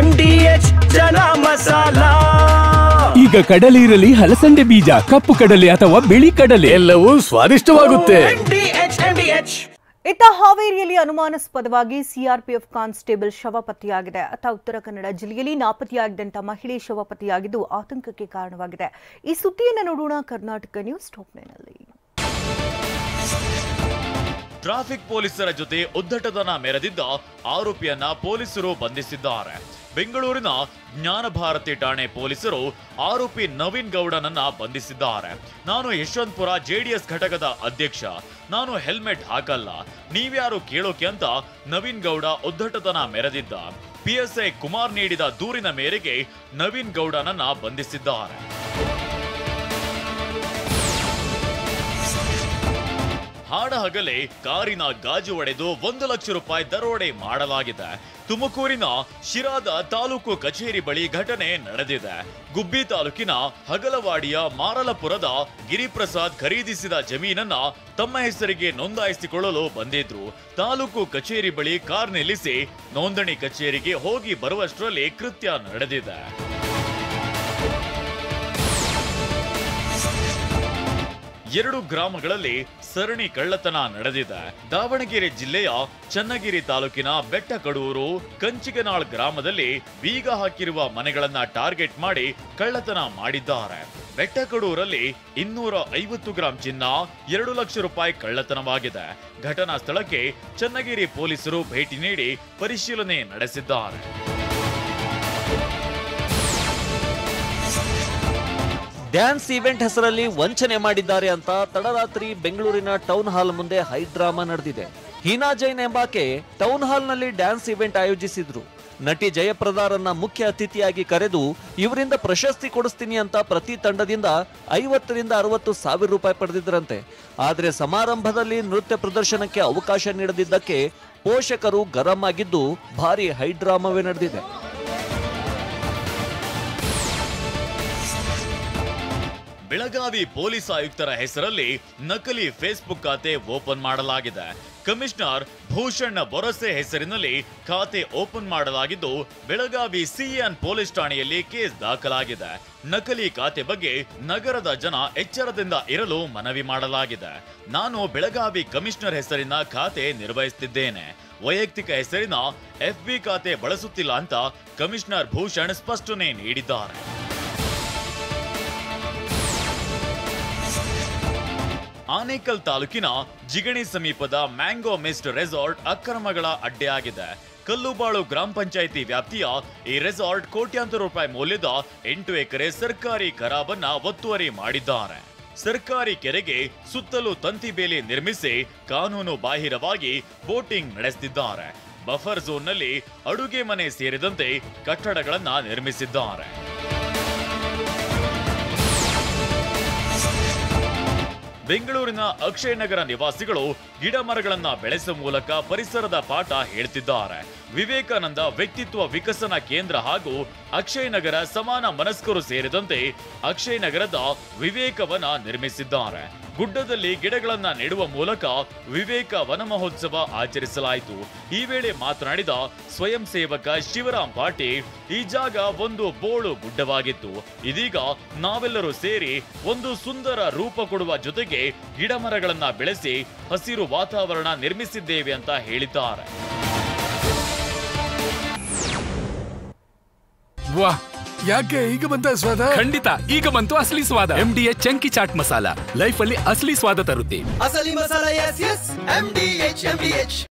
MDH ಜನ ಮಸಾಲಾ. ಈಗ ಕಡಲೆ ಇರಲಿ, ಹಲಸಂದೆ ಬೀಜ, ಕಪ್ಪು ಕಡಲೆ ಅಥವಾ ಬಿಳಿ ಕಡಲೆ, ಎಲ್ಲವೂ ಸ್ವಾದಿಷ್ಟವಾಗುತ್ತೆ. ಇತ್ತ ಹಾವೇರಿಯಲ್ಲಿ ಅನುಮಾನಾಸ್ಪದವಾಗಿ ಸಿಆರ್ಪಿಎಫ್ ಕಾನ್ಸ್ಟೇಬಲ್ ಶವ ಪತ್ತೆಯಾಗಿದೆ. ಉತ್ತರ ಕನ್ನಡ ಜಿಲ್ಲೆಯಲ್ಲಿ ನಾಪತ್ತೆಯಾಗಿದ್ದಂಥ ಮಹಿಳೆ ಶವ ಪತ್ತೆಯಾಗಿದ್ದು ಆತಂಕಕ್ಕೆ ಕಾರಣವಾಗಿದೆ. ಈ ಸುದ್ದಿಯನ್ನು ನೋಡೋಣ ಕರ್ನಾಟಕ ನ್ಯೂಸ್ ಟಾಪ್ನಲ್ಲಿ. ಟ್ರಾಫಿಕ್ ಪೊಲೀಸರ ಜೊತೆ ಉದ್ದಟತನ ಮೆರೆದಿದ್ದ ಆರೋಪಿಯನ್ನ ಪೊಲೀಸರು ಬಂಧಿಸಿದ್ದಾರೆ. ಬೆಂಗಳೂರಿನ ಜ್ಞಾನ ಭಾರತಿ ಠಾಣೆ ಪೊಲೀಸರು ಆರೋಪಿ ನವೀನ್ ಗೌಡನನ್ನ ಬಂಧಿಸಿದ್ದಾರೆ. ನಾನು ಯಶವಂತಪುರ ಜೆಡಿಎಸ್ ಘಟಕದ ಅಧ್ಯಕ್ಷ, ನಾನು ಹೆಲ್ಮೆಟ್ ಹಾಕಲ್ಲ, ನೀವ್ಯಾರು ಕೇಳೋಕೆ ಅಂತ ನವೀನ್ ಗೌಡ ಉದ್ದಟತನ ಮೆರೆದಿದ್ದ. ಪಿಎಸ್ಐ ಕುಮಾರ್ ನೀಡಿದ ದೂರಿನ ಮೇರೆಗೆ ನವೀನ್ ಗೌಡನನ್ನ ಬಂಧಿಸಿದ್ದಾರೆ. ಹಾಡಹಗಲೇ ಕಾರಿನ ಗಾಜು ಒಡೆದು 1 ಲಕ್ಷ ರೂಪಾಯಿ ದರೋಡೆ ಮಾಡಲಾಗಿದೆ. ತುಮಕೂರಿನ ಶಿರಾದ ತಾಲೂಕು ಕಚೇರಿ ಬಳಿ ಘಟನೆ ನಡೆದಿದೆ. ಗುಬ್ಬಿ ತಾಲೂಕಿನ ಹಗಲವಾಡಿಯ ಮಾರಲಪುರದ ಗಿರಿಪ್ರಸಾದ್ ಖರೀದಿಸಿದ ಜಮೀನನ್ನ ತಮ್ಮ ಹೆಸರಿಗೆ ನೋಂದಾಯಿಸಿಕೊಳ್ಳಲು ಬಂದಿದ್ರು. ತಾಲೂಕು ಕಚೇರಿ ಬಳಿ ಕಾರ್ ನಿಲ್ಲಿಸಿ ನೋಂದಣಿ ಕಚೇರಿಗೆ ಹೋಗಿ ಬರುವಷ್ಟರಲ್ಲಿ ಕೃತ್ಯ ನಡೆದಿದೆ. ಎರಡು ಗ್ರಾಮಗಳಲ್ಲಿ ಸರಣಿ ಕಳ್ಳತನ ನಡೆದಿದೆ. ದಾವಣಗೆರೆ ಜಿಲ್ಲೆಯ ಚನ್ನಗಿರಿ ತಾಲೂಕಿನ ಬೆಟ್ಟಕಡೂರು ಕಂಚಿಗನಾಳ್ ಗ್ರಾಮದಲ್ಲಿ ಬೀಗ ಹಾಕಿರುವ ಮನೆಗಳನ್ನ ಟಾರ್ಗೆಟ್ ಮಾಡಿ ಕಳ್ಳತನ ಮಾಡಿದ್ದಾರೆ. ಬೆಟ್ಟಕಡೂರಲ್ಲಿ 250 ಗ್ರಾಂ ಚಿನ್ನ, 2 ಲಕ್ಷ ರೂಪಾಯಿ ಕಳ್ಳತನವಾಗಿದೆ. ಘಟನಾ ಸ್ಥಳಕ್ಕೆ ಚನ್ನಗಿರಿ ಪೊಲೀಸರು ಭೇಟಿ ನೀಡಿ ಪರಿಶೀಲನೆ ನಡೆಸಿದ್ದಾರೆ. ಡ್ಯಾನ್ಸ್ ಇವೆಂಟ್ ಹೆಸರಲ್ಲಿ ವಂಚನೆ ಮಾಡಿದ್ದಾರೆ ಅಂತ ತಡರಾತ್ರಿ ಬೆಂಗಳೂರಿನ ಟೌನ್ ಹಾಲ್ ಮುಂದೆ ಹೈಡ್ರಾಮಾ ನಡೆದಿದೆ. ಹೀನಾ ಜೈನ್ ಎಂಬಾಕೆ ಟೌನ್ ಹಾಲ್ ನಲ್ಲಿ ಡ್ಯಾನ್ಸ್ ಇವೆಂಟ್ ಆಯೋಜಿಸಿದ್ರು. ನಟಿ ಜಯಪ್ರದಾರನ್ನ ಮುಖ್ಯ ಅತಿಥಿಯಾಗಿ ಕರೆದು ಇವರಿಂದ ಪ್ರಶಸ್ತಿ ಕೊಡಿಸ್ತೀನಿ ಅಂತ ಪ್ರತಿ ತಂಡದಿಂದ 50 ರಿಂದ 60 ಸಾವಿರ ರೂಪಾಯಿ ಪಡೆದಿದ್ರಂತೆ. ಆದ್ರೆ ಸಮಾರಂಭದಲ್ಲಿ ನೃತ್ಯ ಪ್ರದರ್ಶನಕ್ಕೆ ಅವಕಾಶ ನೀಡದಿದ್ದಕ್ಕೆ ಪೋಷಕರು ಗರಂ ಆಗಿದ್ದು ಭಾರಿ ಹೈಡ್ರಾಮಾವೇ ನಡೆದಿದೆ. ಬೆಳಗಾವಿ ಪೊಲೀಸ್ ಆಯುಕ್ತರ ಹೆಸರಲ್ಲಿ ನಕಲಿ ಫೇಸ್ಬುಕ್ ಖಾತೆ ಓಪನ್ ಮಾಡಲಾಗಿದೆ. ಕಮಿಷನರ್ ಭೂಷಣ್ ಭರಸೆ ಹೆಸರಿನಲ್ಲಿ ಖಾತೆ ಓಪನ್ ಮಾಡಲಾಗಿದ್ದು ಬೆಳಗಾವಿ ಸಿಎನ್ ಪೊಲೀಸ್ ಠಾಣೆಯಲ್ಲಿ ಕೇಸ್ ದಾಖಲಾಗಿದೆ. ನಕಲಿ ಖಾತೆ ಬಗ್ಗೆ ನಗರದ ಜನ ಎಚ್ಚರದಿಂದ ಇರಲು ಮನವಿ ಮಾಡಲಾಗಿದೆ. ನಾನು ಬೆಳಗಾವಿ ಕಮಿಷನರ್ ಹೆಸರಿನ ಖಾತೆ ನಿರ್ವಹಿಸುತ್ತಿದ್ದೇನೆ, ವೈಯಕ್ತಿಕ ಹೆಸರಿನ FB ಖಾತೆ ಬಳಸುತ್ತಿಲ್ಲ ಅಂತ ಕಮಿಷನರ್ ಭೂಷಣ್ ಸ್ಪಷ್ಟನೆ ನೀಡಿದ್ದಾರೆ. ಆನೇಕಲ್ ತಾಲೂಕಿನ ಜಿಗಣಿ ಸಮೀಪದ ಮ್ಯಾಂಗೋ ಮಿಸ್ಟ್ ರೆಸಾರ್ಟ್ ಅಕ್ರಮಗಳ ಅಡ್ಡೆಯಾಗಿದೆ. ಕಲ್ಲುಬಾಳು ಗ್ರಾಮ ಪಂಚಾಯಿತಿ ವ್ಯಾಪ್ತಿಯ ಈ ರೆಸಾರ್ಟ್ ಕೋಟ್ಯಾಂತರ ರೂಪಾಯಿ ಮೌಲ್ಯದ 8 ಎಕರೆ ಸರ್ಕಾರಿ ಖರಾಬನ್ನ ಒತ್ತುವರಿ ಮಾಡಿದ್ದಾರೆ. ಸರ್ಕಾರಿ ಕೆರೆಗೆ ಸುತ್ತಲೂ ತಂತಿ ಬೇಲಿ ನಿರ್ಮಿಸಿ ಕಾನೂನು ಬಾಹಿರವಾಗಿ ಬೋಟಿಂಗ್ ನಡೆಸುತ್ತಿದ್ದಾರೆ. ಬಫರ್ ಝೋನ್ನಲ್ಲಿ ಅಡುಗೆ ಮನೆ ಸೇರಿದಂತೆ ಕಟ್ಟಡಗಳನ್ನ ನಿರ್ಮಿಸಿದ್ದಾರೆ. ಬೆಂಗಳೂರಿನ ಅಕ್ಷಯ ನಗರ ನಿವಾಸಿಗಳು ಗಿಡ ಮರಗಳನ್ನ ಬೆಳೆಸುವ ಮೂಲಕ ಪರಿಸರದ ಪಾಠ ಹೇಳ್ತಿದ್ದಾರೆ. ವಿವೇಕಾನಂದ ವ್ಯಕ್ತಿತ್ವ ವಿಕಸನ ಕೇಂದ್ರ ಹಾಗೂ ಅಕ್ಷಯ ನಗರ ಸಮಾನ ಮನಸ್ಕರು ಸೇರಿದಂತೆ ಅಕ್ಷಯ ನಗರದ ವಿವೇಕವನ ನಿರ್ಮಿಸಿದ್ದಾರೆ. ಗುಡ್ಡದಲ್ಲಿ ಗಿಡಗಳನ್ನ ನೆಡುವ ಮೂಲಕ ವಿವೇಕ ವನ ಮಹೋತ್ಸವ ಆಚರಿಸಲಾಯಿತು. ಈ ವೇಳೆ ಮಾತನಾಡಿದ ಸ್ವಯಂ ಸೇವಕ ಶಿವರಾಮ್ ಪಾಟೀಲ್, ಈ ಜಾಗ ಒಂದು ಬೋಳು ಗುಡ್ಡವಾಗಿತ್ತು, ಇದೀಗ ನಾವೆಲ್ಲರೂ ಸೇರಿ ಒಂದು ಸುಂದರ ರೂಪ ಕೊಡುವ ಜೊತೆಗೆ ಗಿಡ ಮರಗಳನ್ನ ಬೆಳೆಸಿ ಹಸಿರು ವಾತಾವರಣ ನಿರ್ಮಿಸಿದ್ದೇವೆ ಅಂತ ಹೇಳಿದ್ದಾರೆ. ವಾಹ್, ಯಾಕೆ ಈಗ ಬಂತ ಸ್ವಾದ? ಖಂಡಿತ ಈಗ ಬಂತು ಅಸಲಿ ಸ್ವಾದ. MDH chunky chaat masala life ಅಲ್ಲಿ ಅಸಲಿ ಸ್ವಾದ ತರುತ್ತೆ. ಅಸಲಿ ಮಸಾಲ, MDH.